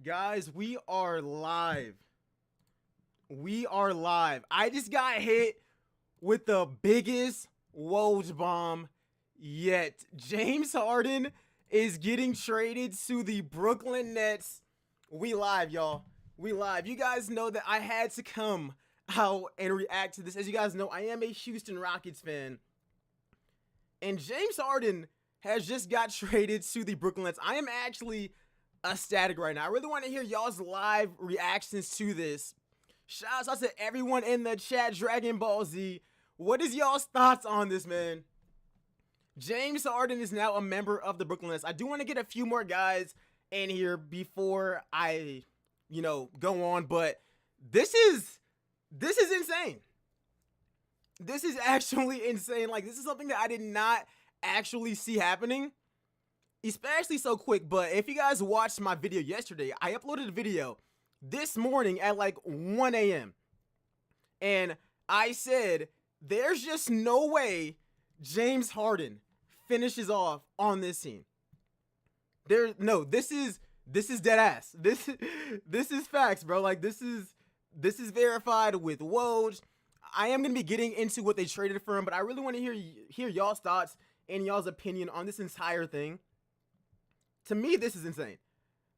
Guys, we are live. We are live. I just got hit with the biggest Woj bomb yet. James Harden is getting traded to the Brooklyn Nets. We live, y'all. We live. You guys know that I had to come out and react to this. As you guys know, I am a Houston Rockets fan. And James Harden has just got traded to the Brooklyn Nets. I am actually ecstatic right now. I really want to hear y'all's live reactions to this. Shouts out to everyone in the chat. Dragon Ball Z, what is y'all's thoughts on this, man? James Harden is now a member of the Brooklyn Nets. I do want to get a few more guys in here before I, go on, but this is insane. This is actually insane. Like, this is something that I did not actually see happening, especially so quick. But if you guys watched my video yesterday, I uploaded a video this morning at like 1 a.m. and I said, there's just no way James Harden finishes off on this team. This is dead ass. This is facts, bro. Like, this is verified with Woj. I am going to be getting into what they traded for him, but I really want to hear y'all's thoughts and y'all's opinion on this entire thing. To me, this is insane.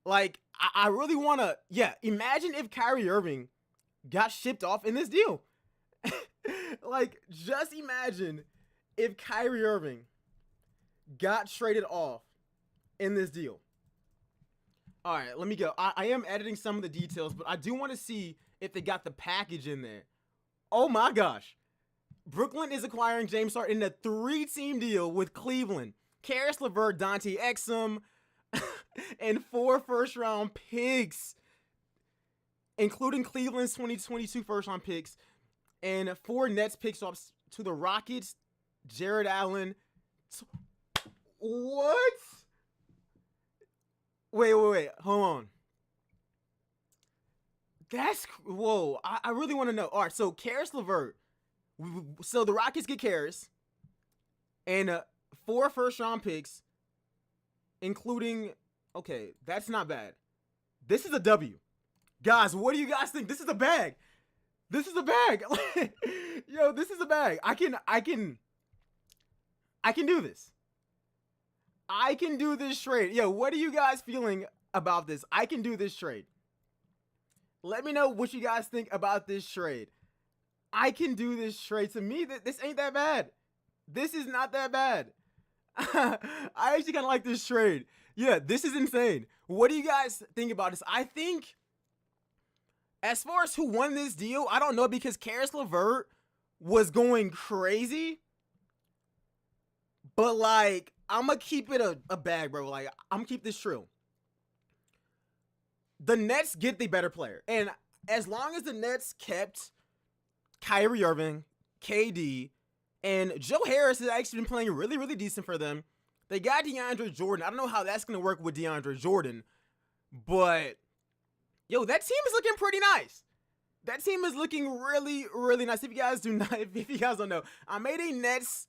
Like, I really want to, imagine if Kyrie Irving got shipped off in this deal. Like, just imagine if Kyrie Irving got traded off in this deal. All right, let me go. I am editing some of the details, but I do want to see if they got the package in there. Oh my gosh. Brooklyn is acquiring James Harden in a 3-team deal with Cleveland, Karis LeVert, Dante Exum, and 4 first-round picks, including Cleveland's 2022 first-round picks, and 4 Nets picks up to the Rockets, Jared Allen. What? Wait. Hold on. Whoa. I really want to know. All right, so Karis LeVert. So the Rockets get Karis and 4 first-round picks, including, okay, that's not bad. This is a W. Guys, what do you guys think? This is a bag. This is a bag. Yo, this is a bag. I can do this. I can do this trade. Yo, what are you guys feeling about this? I can do this trade. Let me know what you guys think about this trade. I can do this trade. To me, this ain't that bad. This is not that bad. I actually kind of like this trade. Yeah, this is insane. What do you guys think about this? I think, as far as who won this deal, I don't know, because Karis LeVert was going crazy. But, like, I'm going to keep it a bag, bro. Like, I'm going to keep this true. The Nets get the better player. And as long as the Nets kept Kyrie Irving, KD, and Joe Harris has actually been playing really, really decent for them. They got DeAndre Jordan. I don't know how that's going to work with DeAndre Jordan. But, yo, that team is looking pretty nice. That team is looking really, really nice. If you guys don't know, I made a Nets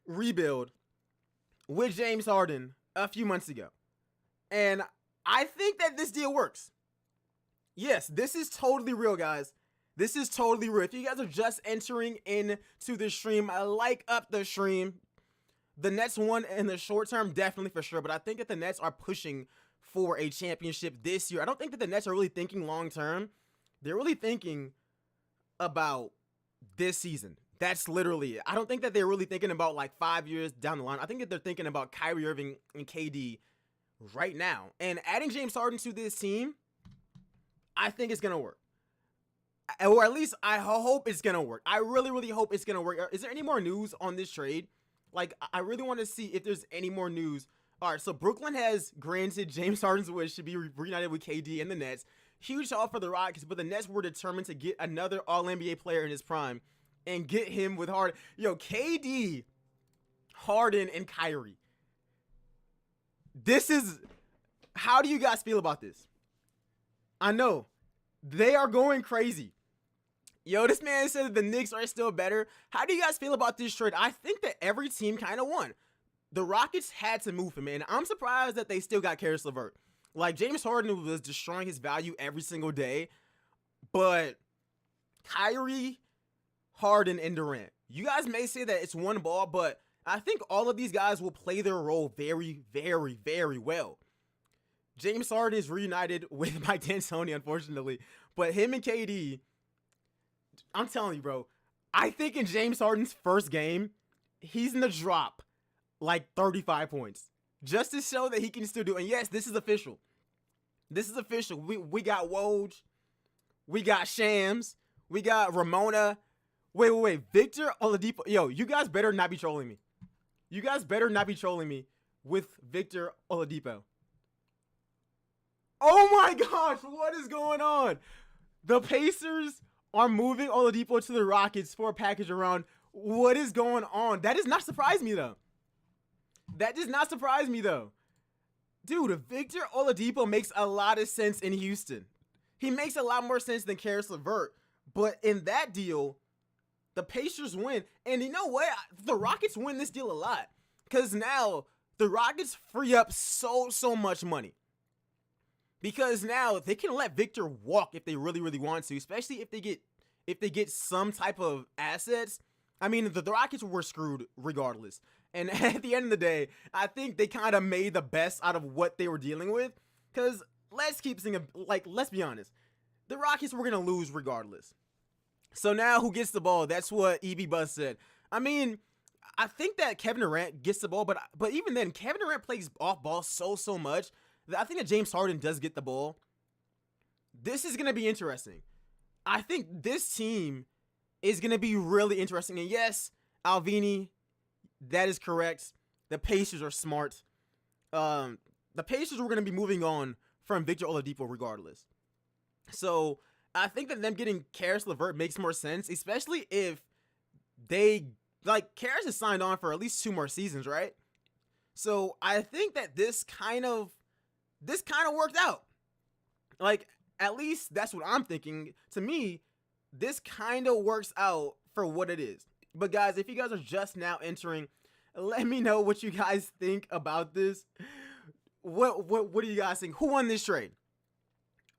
rebuild with James Harden a few months ago. And I think that this deal works. Yes, this is totally real, guys. This is totally real. If you guys are just entering into the stream, I like up the stream. The Nets won in the short term, definitely for sure. But I think that the Nets are pushing for a championship this year. I don't think that the Nets are really thinking long term. They're really thinking about this season. That's literally it. I don't think that they're really thinking about like 5 years down the line. I think that they're thinking about Kyrie Irving and KD right now. And adding James Harden to this team, I think it's going to work. Or at least I hope it's going to work. I really, really hope it's going to work. Is there any more news on this trade? Like, I really want to see if there's any more news. All right, so Brooklyn has granted James Harden's wish to be reunited with KD and the Nets. Huge haul for the Rockets, but the Nets were determined to get another All-NBA player in his prime and get him with Harden. Yo, KD, Harden, and Kyrie. This is... How do you guys feel about this? I know. They are going crazy. Yo, this man said the Knicks are still better. How do you guys feel about this trade? I think that every team kind of won. The Rockets had to move him, and I'm surprised that they still got Karis LeVert. Like, James Harden was destroying his value every single day, but Kyrie, Harden, and Durant, you guys may say that it's one ball, but I think all of these guys will play their role very, very, very well. James Harden is reunited with Mike D'Antoni, unfortunately, but him and KD, I'm telling you, bro, I think in James Harden's first game, he's gonna drop like 35 points just to show that he can still do it. And yes, this is official. This is official. We got Woj, we got Shams, we got Ramona. Wait. Victor Oladipo. Yo, you guys better not be trolling me. You guys better not be trolling me with Victor Oladipo. Oh my gosh, what is going on? The Pacers are moving Oladipo to the Rockets for a package around. What is going on? That does not surprise me, though. That does not surprise me, though. Dude, Victor Oladipo makes a lot of sense in Houston. He makes a lot more sense than Karis LeVert. But in that deal, the Pacers win. And you know what? The Rockets win this deal a lot. Because now the Rockets free up so much money. Because now they can let Victor walk if they really, really want to, especially if they get some type of assets. I mean, the Rockets were screwed regardless. And at the end of the day, I think they kind of made the best out of what they were dealing with. Because let's be honest. The Rockets were going to lose regardless. So now who gets the ball? That's what EB Buzz said. I mean, I think that Kevin Durant gets the ball, but even then, Kevin Durant plays off ball so much that I think that James Harden does get the ball. This is going to be interesting. I think this team is going to be really interesting. And yes, Alvini, that is correct. The Pacers are smart. The Pacers were going to be moving on from Victor Oladipo regardless. So I think that them getting Karis LeVert makes more sense, especially if they, like, Karis is signed on for at least 2 more seasons, right? So I think that this kind of worked out. Like, at least that's what I'm thinking. To me, this kind of works out for what it is. But guys, if you guys are just now entering, let me know what you guys think about this. What do you guys think? Who won this trade?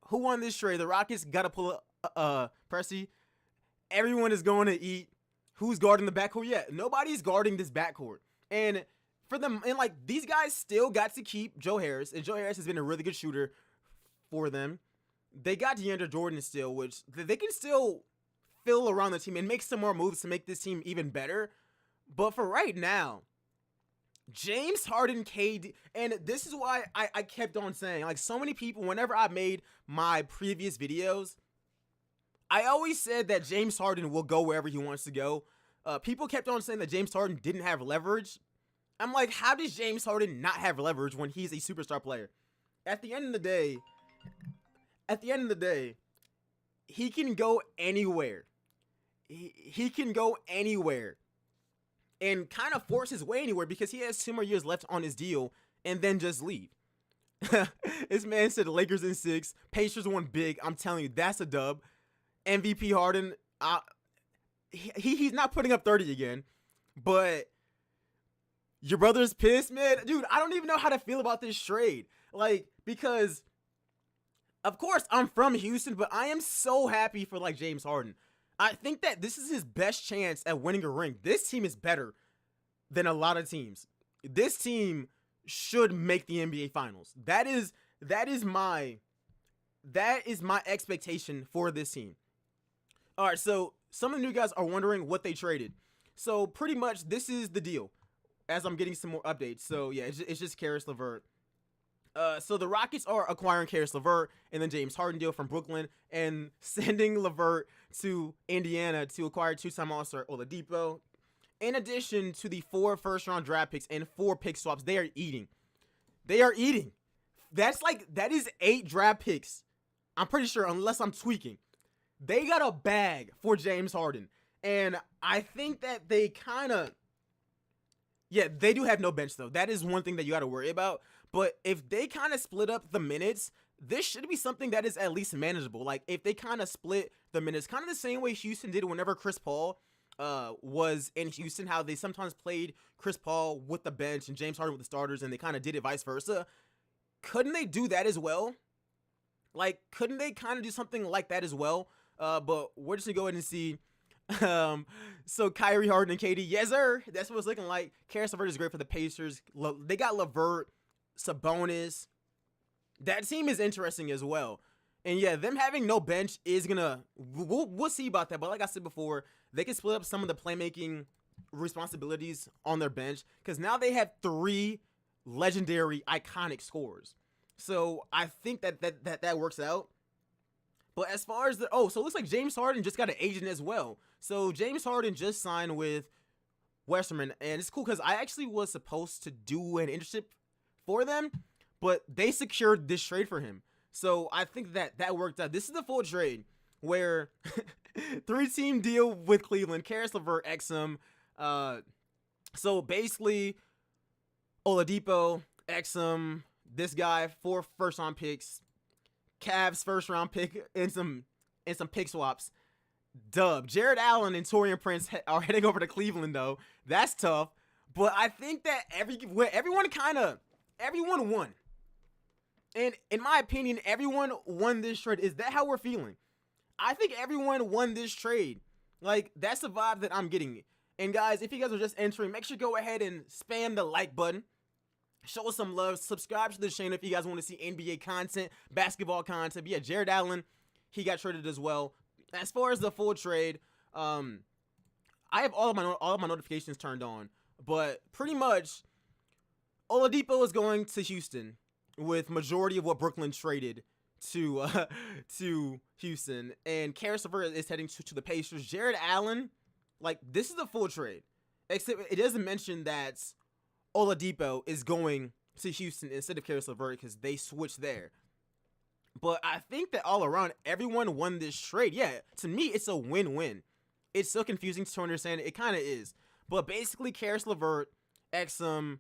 Who won this trade? The Rockets got to pull Pressy. Everyone is going to eat. Who's guarding the backcourt? Yeah, nobody's guarding this backcourt. And for them, and like, these guys still got to keep Joe Harris, and Joe Harris has been a really good shooter for them. They got DeAndre Jordan still, which they can still fill around the team and make some more moves to make this team even better. But for right now, James Harden, KD, and this is why I kept on saying, like, so many people, whenever I made my previous videos, I always said that James Harden will go wherever he wants to go. People kept on saying that James Harden didn't have leverage. I'm like, how does James Harden not have leverage when he's a superstar player? At the end of the day, he can go anywhere. He can go anywhere and kind of force his way anywhere because he has 2 more years left on his deal and then just leave. This man said Lakers in 6, Pacers won big. I'm telling you, that's a dub. MVP Harden, he's not putting up 30 again, but your brother's pissed, man. Dude, I don't even know how to feel about this trade. Like, because of course I'm from Houston, but I am so happy for, like, James Harden. I think that this is his best chance at winning a ring. This team is better than a lot of teams. This team should make the NBA Finals. That is my expectation for this team. All right, so some of the new guys are wondering what they traded. So pretty much this is the deal as I'm getting some more updates. So yeah, it's just Karis LeVert. So the Rockets are acquiring Karis LeVert and then James Harden deal from Brooklyn and sending LeVert to Indiana to acquire 2-time All-Star Oladipo. In addition to the 4 first-round draft picks and 4 pick swaps, they are eating. They are eating. That is 8 draft picks. I'm pretty sure, unless I'm tweaking. They got a bag for James Harden. And I think that they kind of... Yeah, they do have no bench, though. That is one thing that you got to worry about. But if they kind of split up the minutes, this should be something that is at least manageable. Like, if they kind of split the minutes, kind of the same way Houston did whenever Chris Paul was in Houston, how they sometimes played Chris Paul with the bench and James Harden with the starters, and they kind of did it vice versa. couldn't they do that as well? Like, couldn't they kind of do something like that as well? But we're just gonna go ahead and see. So Kyrie, Harden, and KD, yes sir, that's what it's looking like. Karis LeVert is great for the Pacers. They got LeVert, Sabonis. That team is interesting as well. And yeah, them having no bench is gonna, we'll see about that. But like I said before, they can split up some of the playmaking responsibilities on their bench because now they have 3 legendary, iconic scorers. So I think that works out. But as far as so it looks like James Harden just got an agent as well. So James Harden just signed with Westerman, and it's cool because I actually was supposed to do an internship for them, but they secured this trade for him. So I think that worked out. This is the full trade where 3-team deal with Cleveland, Karis LeVert, Exum. So basically, Oladipo, Exum, this guy, 4 first-round picks, Cavs first-round pick, and some pick swaps. Dub. Jared Allen and Taurean Prince are heading over to Cleveland, though. That's tough. But I think that everyone won. And in my opinion, everyone won this trade. Is that how we're feeling? I think everyone won this trade. Like, that's the vibe that I'm getting. And guys, if you guys are just entering, make sure you go ahead and spam the like button. Show us some love. Subscribe to the channel if you guys want to see NBA content, basketball content. But yeah, Jared Allen, he got traded as well. As far as the full trade, I have all of my notifications turned on. But pretty much, Oladipo is going to Houston with majority of what Brooklyn traded to Houston, and Karis LeVert is heading to the Pacers. Jared Allen, like, this is the full trade, except it doesn't mention that Oladipo is going to Houston instead of Karis LeVert because they switched there. But I think that all around, everyone won this trade. Yeah, to me, it's a win-win. It's so confusing to understand. It kind of is. But basically, Karis LeVert, Exum,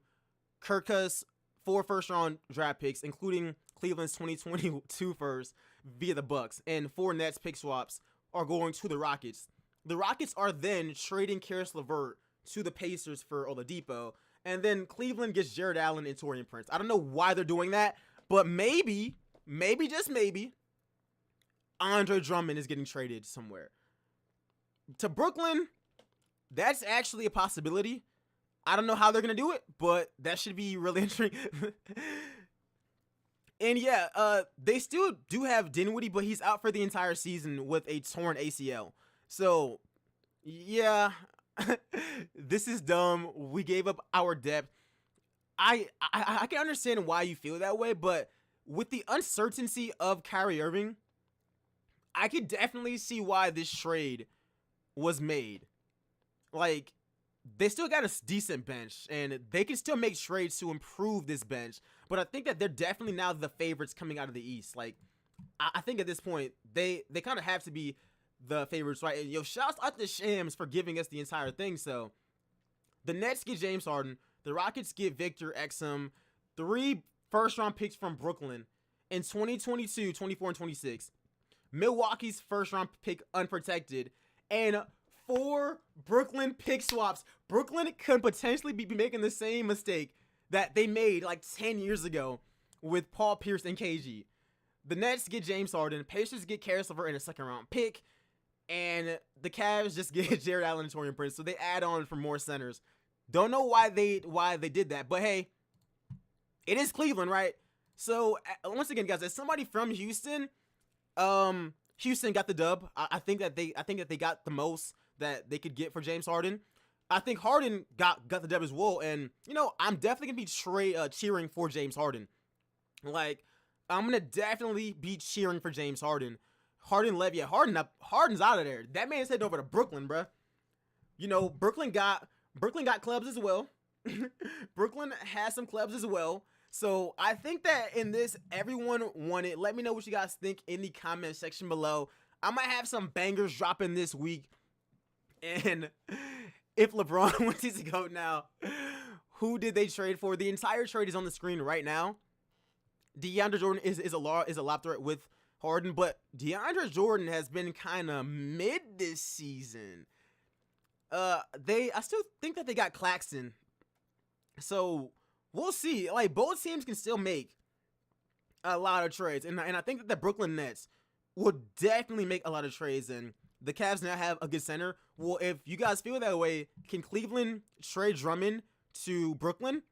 Kirkus, 4 first-round draft picks, including Cleveland's 2022 first via the Bucks, and 4 Nets pick swaps are going to the Rockets. The Rockets are then trading Karis LeVert to the Pacers for Oladipo, and then Cleveland gets Jared Allen and Taurean Prince. I don't know why they're doing that, but maybe, just maybe, Andre Drummond is getting traded somewhere. To Brooklyn, that's actually a possibility. I don't know how they're going to do it, but that should be really interesting. And yeah, they still do have Dinwiddie, but he's out for the entire season with a torn ACL. So, yeah, this is dumb. We gave up our depth. I can understand why you feel that way, but with the uncertainty of Kyrie Irving, I could definitely see why this trade was made. Like, they still got a decent bench, and they can still make trades to improve this bench. But I think that they're definitely now the favorites coming out of the East. Like, I think at this point, they kind of have to be the favorites, right? And yo, shouts out to Shams for giving us the entire thing. So, the Nets get James Harden. The Rockets get Victor Exum. 3 first-round picks from Brooklyn in 2022, 24, and 26. Milwaukee's first-round pick unprotected. And 4 Brooklyn pick swaps. Brooklyn could potentially be making the same mistake that they made like 10 years ago with Paul Pierce and KG. The Nets get James Harden. Pacers get Karis LeVert in a second-round pick. And the Cavs just get Jared Allen and Taurean Prince. So they add on for more centers. Don't know why they did that. But hey, it is Cleveland, right? So once again, guys, as somebody from Houston, Houston got the dub. I think that they got the most that they could get for James Harden. I think Harden got the dub as well, and you know, I'm definitely gonna be cheering for James Harden. Like, I'm gonna definitely be cheering for James Harden. Harden's out of there. That man's heading over to Brooklyn, bruh. You know, Brooklyn got clubs as well. Brooklyn has some clubs as well. So I think that in this, everyone won it. Let me know what you guys think in the comment section below. I might have some bangers dropping this week. And if LeBron wants to go now, who did they trade for? The entire trade is on the screen right now. DeAndre Jordan is a lob threat with Harden, but DeAndre Jordan has been kind of mid this season. I still think that they got Claxton. So we'll see. Like, both teams can still make a lot of trades, and I think that the Brooklyn Nets will definitely make a lot of trades, and the Cavs now have a good center. Well, if you guys feel that way, can Cleveland trade Drummond to Brooklyn?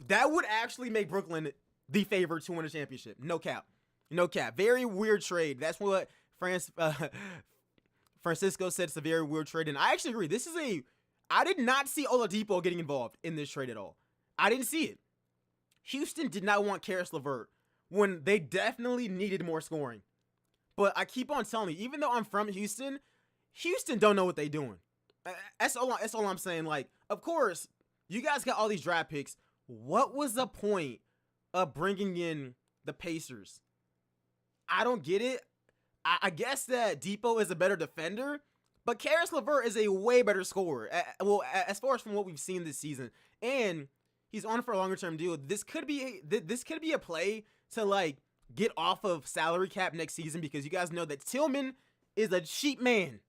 That would actually make Brooklyn the favorite to win a championship. No cap. No cap. Very weird trade. That's what Francisco said. It's a very weird trade. And I actually agree. I did not see Oladipo getting involved in this trade at all. I didn't see it. Houston did not want Karis LeVert when they definitely needed more scoring. But I keep on telling you, even though I'm from Houston, Houston don't know what they're doing. That's all I'm saying. Like, of course, you guys got all these draft picks. What was the point of bringing in the Pacers? I don't get it. I guess that Depot is a better defender, but Karis LeVert is a way better scorer. Well, as far as from what we've seen this season, and he's on for a longer term deal. This could be a play to like get off of salary cap next season, because you guys know that Tillman is a cheap man.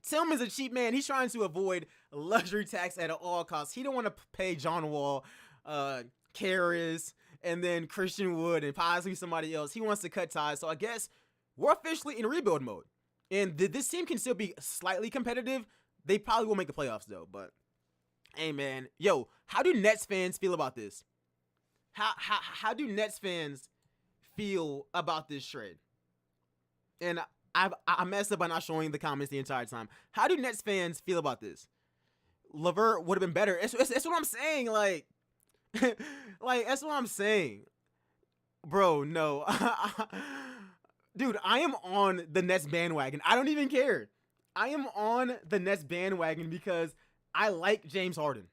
Tillman's a cheap man. He's trying to avoid luxury tax at all costs. He don't want to pay John Wall, Karis, and then Christian Wood, and possibly somebody else. He wants to cut ties. So I guess we're officially in rebuild mode. And this team can still be slightly competitive. They probably will make the playoffs, though. But, hey, man. Yo, how do Nets fans feel about this? How do Nets fans feel about this trade? And I messed up by not showing the comments the entire time. How do Nets fans feel about this? LeVert would have been better. That's what I'm saying. Like, that's what I'm saying. Bro, no. Dude, I am on the Nets bandwagon. I don't even care. I am on the Nets bandwagon because I like James Harden.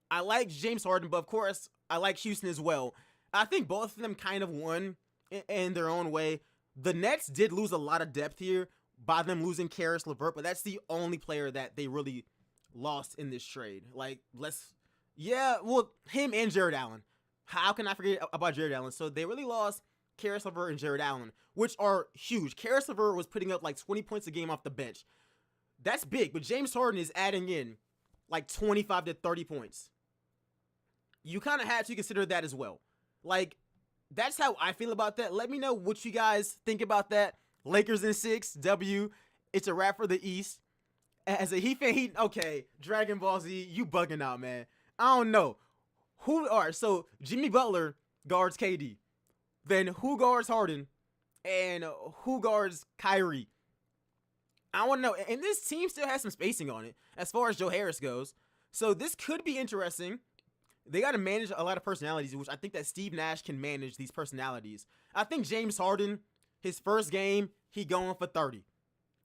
But of course, I like Houston as well. I think both of them kind of won in their own way. The Nets did lose a lot of depth here by them losing Karis LeVert, but that's the only player that they really lost in this trade. Like, him and Jared Allen. How can I forget about Jared Allen? So they really lost Karis LeVert and Jared Allen, which are huge. Karis LeVert was putting up like 20 points a game off the bench. That's big, but James Harden is adding in like 25 to 30 points. You kind of had to consider that as well. Like, that's how I feel about that. Let me know what you guys think about that. Lakers in 6, W. It's a wrap for the East. As a Heat fan, okay, Dragon Ball Z, you bugging out, man. I don't know. So Jimmy Butler guards KD. Then who guards Harden? And who guards Kyrie? I want to know. And this team still has some spacing on it as far as Joe Harris goes. So this could be interesting. They got to manage a lot of personalities, which I think that Steve Nash can manage these personalities. I think James Harden, his first game, he going for 30.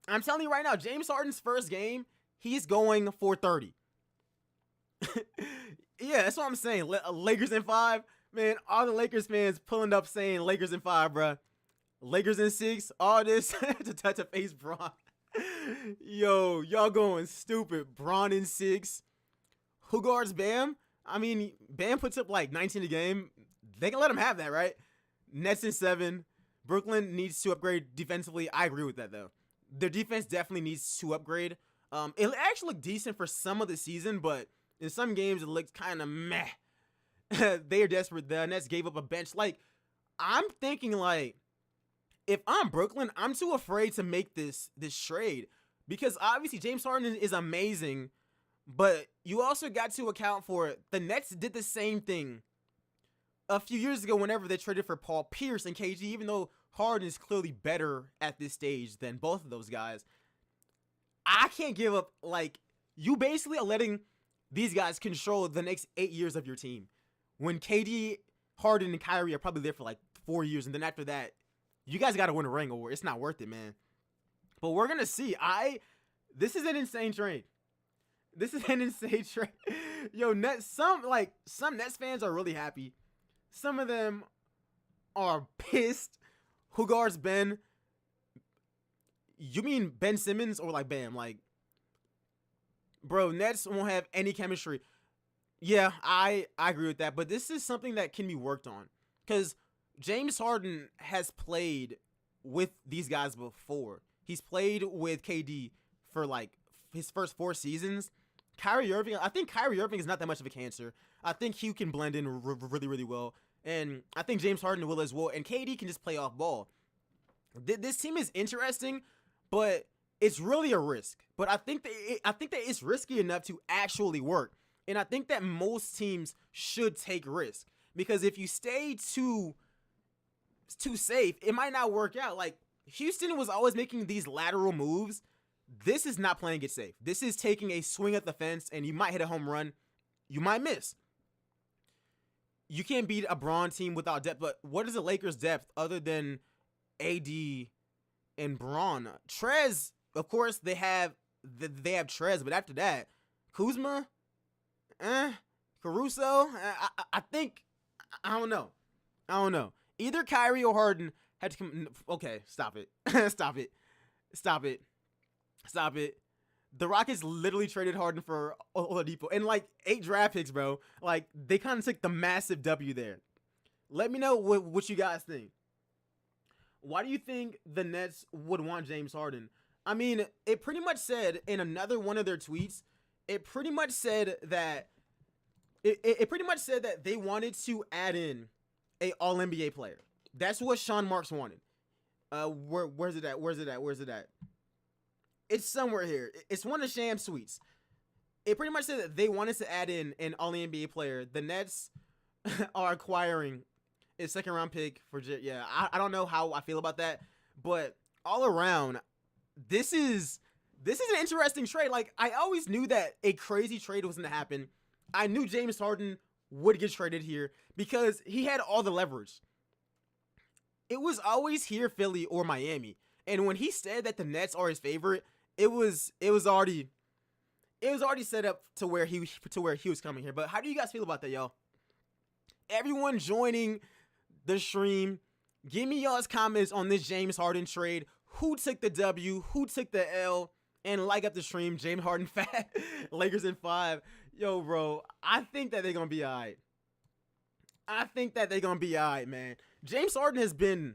I'm telling you right now, James Harden's first game, he's going for 30. Yeah, that's what I'm saying. Lakers in 5. Man, all the Lakers fans pulling up saying Lakers in 5, bruh. Lakers in 6. All this to touch a face Bron. Yo, y'all going stupid. Bron in 6. Who guards Bam? I mean, Bam puts up like 19 a game. They can let him have that, right? Nets in 7. Brooklyn needs to upgrade defensively. I agree with that, though. Their defense definitely needs to upgrade. It actually looked decent for some of the season, but in some games it looked kind of meh. They are desperate. The Nets gave up a bench. Like, I'm thinking, like, if I'm Brooklyn, I'm too afraid to make this trade, because obviously James Harden is amazing, but you also got to account for the Nets did the same thing a few years ago whenever they traded for Paul Pierce and KG, even though Harden is clearly better at this stage than both of those guys. I can't give up. Like, you basically are letting these guys control the next 8 years of your team, when KD, Harden, and Kyrie are probably there for like 4 years, and then after that, you guys got to win a ring, or it's not worth it, man. But we're gonna see. This is an insane trade. Yo, some Nets fans are really happy. Some of them are pissed. Who guards Ben? You mean Ben Simmons or like Bam? Like, bro, Nets won't have any chemistry. Yeah, I agree with that. But this is something that can be worked on, because James Harden has played with these guys before. He's played with KD for like his first 4 seasons. I think Kyrie Irving is not that much of a cancer. I think he can blend in really, really well. And I think James Harden will as well. And KD can just play off ball. This team is interesting, but it's really a risk. But I think that it's risky enough to actually work. And I think that most teams should take risk, because if you stay too safe, it might not work out. Like, Houston was always making these lateral moves. This is not playing it safe. This is taking a swing at the fence, and you might hit a home run. You might miss. You can't beat a Braun team without depth. But what is the Lakers' depth other than AD and Braun? Trez, of course, they have Trez, but after that, Kuzma, Caruso, I think, I don't know. Either Kyrie or Harden had to come. Okay, stop it. Stop it. The Rockets literally traded Harden for Oladipo and like 8 draft picks, bro. Like, they kind of took the massive W there. Let me know what you guys think. Why do you think the Nets would want James Harden? I mean, it pretty much said in another one of their tweets, it pretty much said that they wanted to add in a All-NBA player. That's what Sean Marks wanted. Where's it at? It's somewhere here. It's one of Sham's tweets. It pretty much said that they wanted to add in an All-NBA player. The Nets are acquiring a second-round pick for I don't know how I feel about that, but all around, this is an interesting trade. Like, I always knew that a crazy trade was going to happen. I knew James Harden would get traded here because he had all the leverage. It was always here, Philly or Miami. And when he said that the Nets are his favorite, it was already set up to where he was coming here. But how do you guys feel about that, y'all? Everyone joining the stream, give me y'all's comments on this James Harden trade. Who took the W? Who took the L? And like up the stream, James Harden fat, Lakers in 5. Yo, bro, I think that they're gonna be alright. Man. James Harden has been,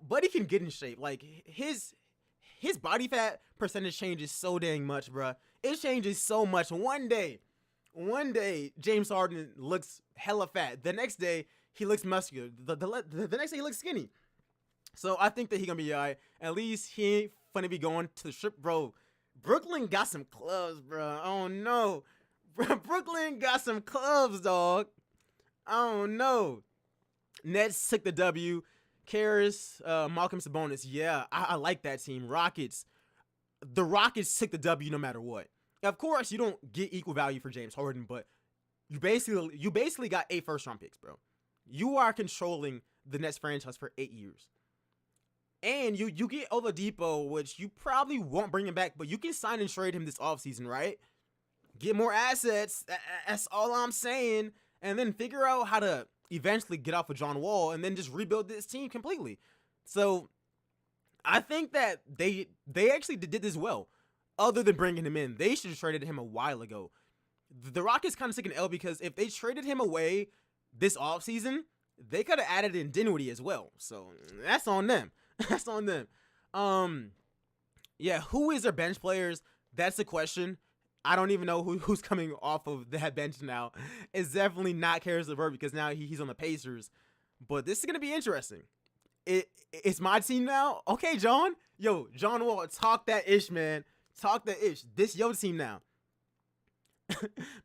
but he can get in shape. Like, his body fat percentage changes so dang much, bro. It changes so much. One day, James Harden looks hella fat. The next day, he looks muscular. The next day, he looks skinny. So I think that he gonna be alright. At least he ain't finna be going to the strip, bro. Brooklyn got some clubs, bro. Oh no, Brooklyn got some clubs, dog. Oh no. Nets took the W. Karras, Malcolm Sabonis. Yeah, I like that team. Rockets. The Rockets took the W no matter what. Of course, you don't get equal value for James Harden, but you basically got 8 first-round picks, bro. You are controlling the Nets franchise for 8 years. And you get Oladipo, which you probably won't bring him back, but you can sign and trade him this offseason, right? Get more assets. That's all I'm saying. And then figure out how to eventually get off of John Wall and then just rebuild this team completely. So I think that they actually did this well. Other than bringing him in, they should have traded him a while ago. The Rockets kind of took an L because if they traded him away this offseason, they could have added in Dinwiddie as well. So that's on them. That's on them. Yeah, who is their bench players? That's the question. I don't even know who's coming off of that bench now. It's definitely not Karis LeVert because now he's on the Pacers. But this is going to be interesting. It's my team now. Okay, John. Yo, John Wall, talk that ish, man. Talk that ish. This your team now.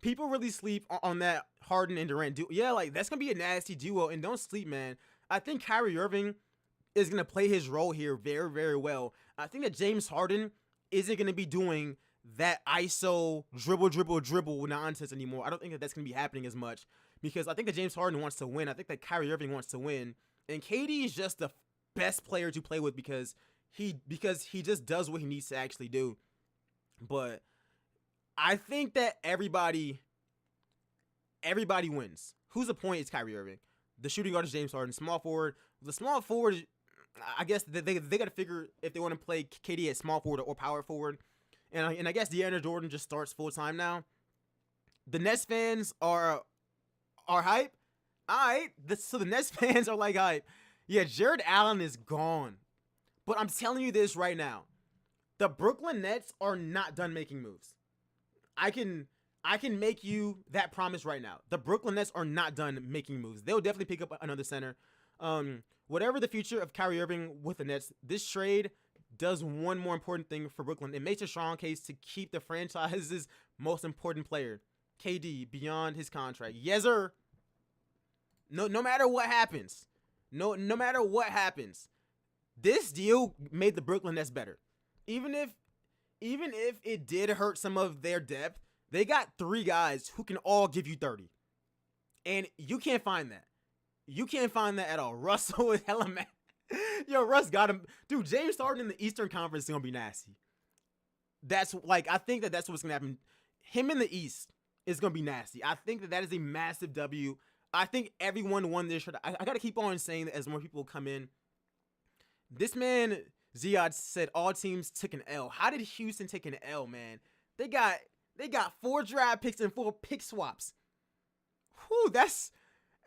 People really sleep on that Harden and Durant duo. Yeah, like, that's going to be a nasty duo. And don't sleep, man. I think Kyrie Irving is going to play his role here very, very well. I think that James Harden isn't going to be doing that ISO dribble nonsense anymore. I don't think that that's going to be happening as much because I think that James Harden wants to win. I think that Kyrie Irving wants to win. And KD is just the best player to play with because he just does what he needs to actually do. But I think that everybody wins. Who's the point is Kyrie Irving. The shooting guard is James Harden. Small forward. The small forward, I guess they got to figure if they want to play KD as small forward or power forward. And I guess DeAndre Jordan just starts full time now. The Nets fans are hype. All right. So the Nets fans are like hype. Yeah, Jared Allen is gone. But I'm telling you this right now. The Brooklyn Nets are not done making moves. I can I can make you that promise right now. The Brooklyn Nets are not done making moves. They'll definitely pick up another center. Whatever the future of Kyrie Irving with the Nets, this trade does one more important thing for Brooklyn. It makes a strong case to keep the franchise's most important player, KD, beyond his contract. Yes, sir. No matter what happens, no matter what happens, this deal made the Brooklyn Nets better. Even if it did hurt some of their depth, they got 3 guys who can all give you 30. And you can't find that. You can't find that at all. Russell is hella mad. Yo, Russ got him. Dude, James Harden in the Eastern Conference is going to be nasty. That's like, I think that's what's going to happen. Him in the East is going to be nasty. I think that is a massive W. I think everyone won this. I got to keep on saying that as more people come in. This man, Ziad, said all teams took an L. How did Houston take an L, man? They got 4 draft picks and 4 pick swaps. Whew, that's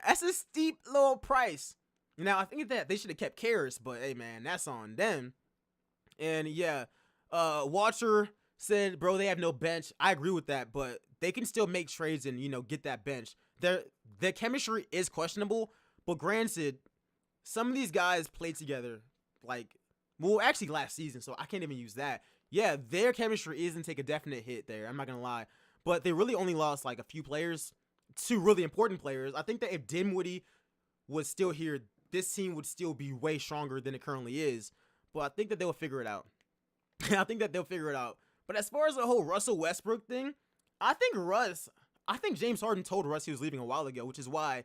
a steep little price. Now, I think that they should have kept Karras, but hey, man, that's on them. And yeah, Watcher said, bro, they have no bench. I agree with that, but they can still make trades and, get that bench. Their chemistry is questionable, but granted, some of these guys played together, actually last season, so I can't even use that. Yeah, their chemistry isn't take a definite hit there. I'm not going to lie. But they really only lost, a few players, 2 really important players. I think that if Dinwiddie was still here, this team would still be way stronger than it currently is. But I think that they'll figure it out. But as far as the whole Russell Westbrook thing, I think James Harden told Russ he was leaving a while ago, which is why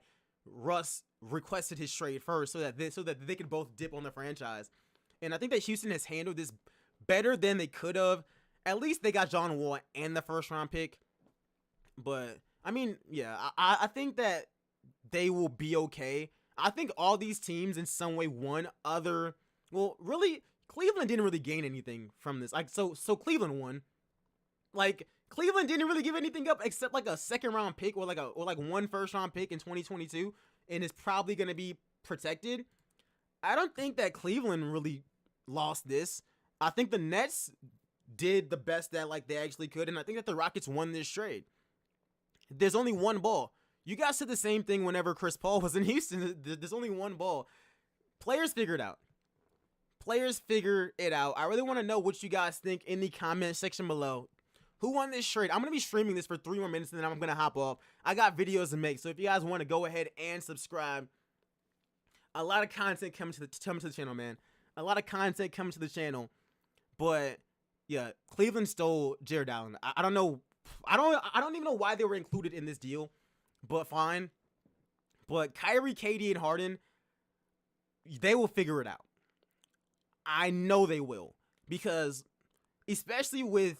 Russ requested his trade first so that they could both dip on the franchise. And I think that Houston has handled this better than they could have. At least they got John Wall and the first round pick. But I mean, yeah, I think that they will be okay. I think all these teams in some way really, Cleveland didn't really gain anything from this. So Cleveland won. Cleveland didn't really give anything up except a second round pick or one first round pick in 2022, and it's probably going to be protected. I don't think that Cleveland really lost this. I think the Nets did the best that they actually could, and I think that the Rockets won this trade. There's only one ball. You guys said the same thing whenever Chris Paul was in Houston. There's only one ball. Players figure it out. I really want to know what you guys think in the comment section below. Who won this trade? I'm going to be streaming this for 3 more minutes and then I'm going to hop off. I got videos to make, so if you guys want to go ahead and subscribe. A lot of content coming to the channel, man. A lot of content coming to the channel. But yeah, Cleveland stole Jared Allen. I don't know. I don't even know why they were included in this deal, but fine. But Kyrie, KD, and Harden, they will figure it out. I know they will, because especially with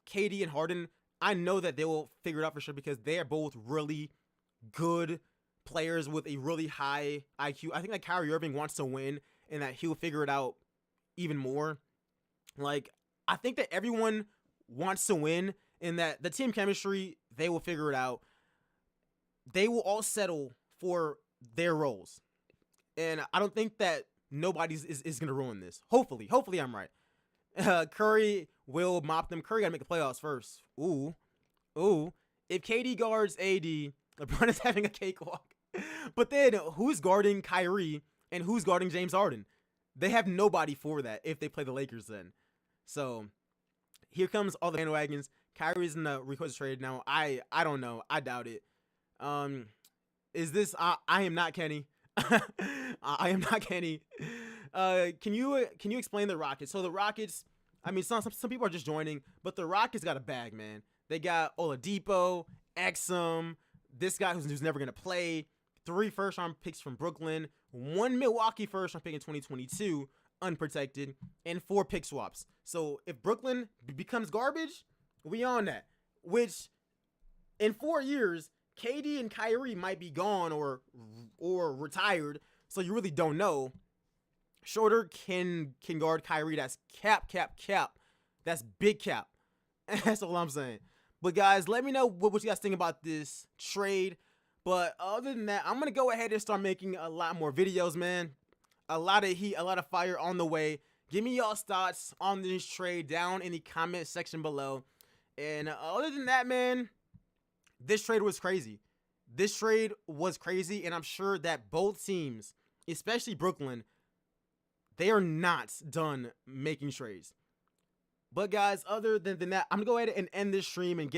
KD and Harden, I know that they will figure it out for sure, because they are both really good players with a really high IQ. I think that Kyrie Irving wants to win and that he'll figure it out even more. I think that everyone wants to win, and that the team chemistry, they will figure it out. They will all settle for their roles. And I don't think that nobody is going to ruin this. Hopefully I'm right. Curry will mop them. Curry got to make the playoffs first. Ooh. If KD guards AD, LeBron is having a cakewalk. But then who's guarding Kyrie and who's guarding James Harden? They have nobody for that if they play the Lakers then. So here comes all the bandwagons. Kyrie's in the request trade now. I don't know. I doubt it. Is this? I am not Kenny. I am not Kenny. Can you explain the Rockets? So the Rockets, I mean, some people are just joining, but the Rockets got a bag, man. They got Oladipo, Exum, this guy who's never gonna play, 3 first-round picks from Brooklyn, 1 Milwaukee first-round pick in 2022, unprotected, and 4 pick swaps. So if Brooklyn becomes garbage, we on that. Which in 4 years, KD and Kyrie might be gone or retired, so you really don't know. Shorter can guard Kyrie. That's cap. That's big cap. That's all I'm saying. But guys, let me know what you guys think about this trade. But other than that, I'm going to go ahead and start making a lot more videos, man. A lot of heat, a lot of fire on the way. Give me y'all's thoughts on this trade down in the comment section below. And other than that, man, This trade was crazy. This trade was crazy, and I'm sure that both teams, especially Brooklyn, they are not done making trades. But guys, other than that, I'm going to go ahead and end this stream and get